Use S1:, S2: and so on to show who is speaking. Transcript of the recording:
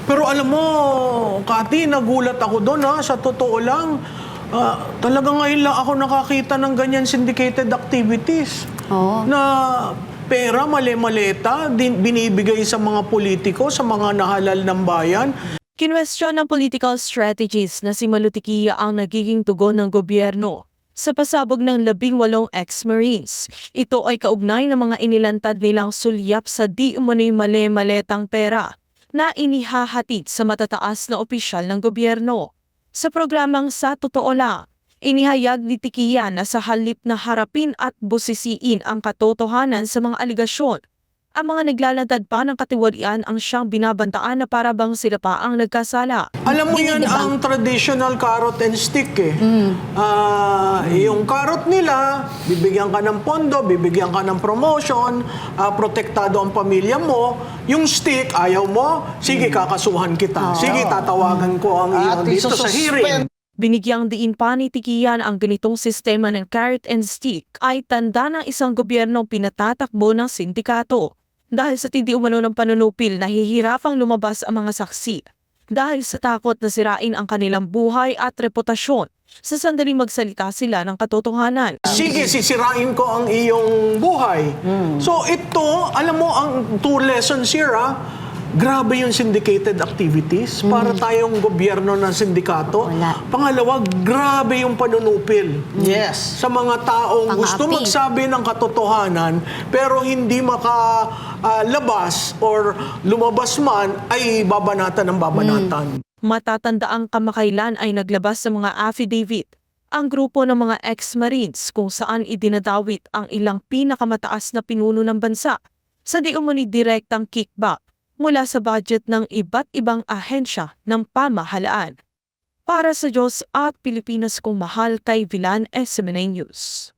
S1: Pero alam mo, Kati, nagulat ako doon sa totoo lang. Talaga ngayon lang ako nakakita ng ganyan syndicated activities.
S2: Oo.
S1: Na pera, mali-maleta, binibigay sa mga politiko, sa mga nahalal ng bayan.
S3: Kinwestiyon ng political strategies na si Malutikia ang nagiging tugon ng gobyerno sa pasabog ng 18 ex-Marines. Ito ay kaugnay ng mga inilantad nilang sulyap sa di umano'y mali-maletang pera na inihahatid sa matataas na opisyal ng gobyerno. Sa programang Sa Totoo Lang, inihayag ni Tikia na sa halip na harapin at busisiin ang katotohanan sa mga aligasyon, ang mga naglalantad pa ng katiwalian ang siyang binabantaan na para bang sila pa ang nagkasala.
S1: Alam mo yan ang traditional carrot and stick eh. Yung carrot nila, bibigyan ka ng pondo, bibigyan ka ng promotion, protektado ang pamilya mo. Yung stick, ayaw mo, sige kakasuhan kita. Sige tatawagan ko ang iyong dito sa hearing.
S3: Binigyang diin pa ni Tikian ang ganitong sistema ng carrot and stick ay tanda ng isang gobyernong pinatatakbo ng sindikato. Dahil sa tindi umano ng panunupil, nahihirapang lumabas ang mga saksi. Dahil sa takot na sirain ang kanilang buhay at reputasyon, sa sandaling magsalita sila ng katotohanan.
S1: Sige, sisirain ko ang iyong buhay. So ito, alam mo, ang two lessons here grabe yung syndicated activities para tayong gobyerno ng sindikato.
S2: Wala.
S1: Pangalawa, grabe yung panunupil.
S4: Yes.
S1: Sa mga taong gusto
S2: Pang-api.
S1: magsabi ng katotohanan pero hindi makalabas or lumabas man ay babanatan ng babanatan.
S3: Matatandaang kamakailan ay naglabas sa mga affidavit ang grupo ng mga ex-Marines kung saan idinadawit ang ilang pinakamataas na pinuno ng bansa sa di umani direktang kickback mula sa budget ng iba't ibang ahensya ng pamahalaan. Para sa Diyos at Pilipinas kong mahal, kay Villan S. News.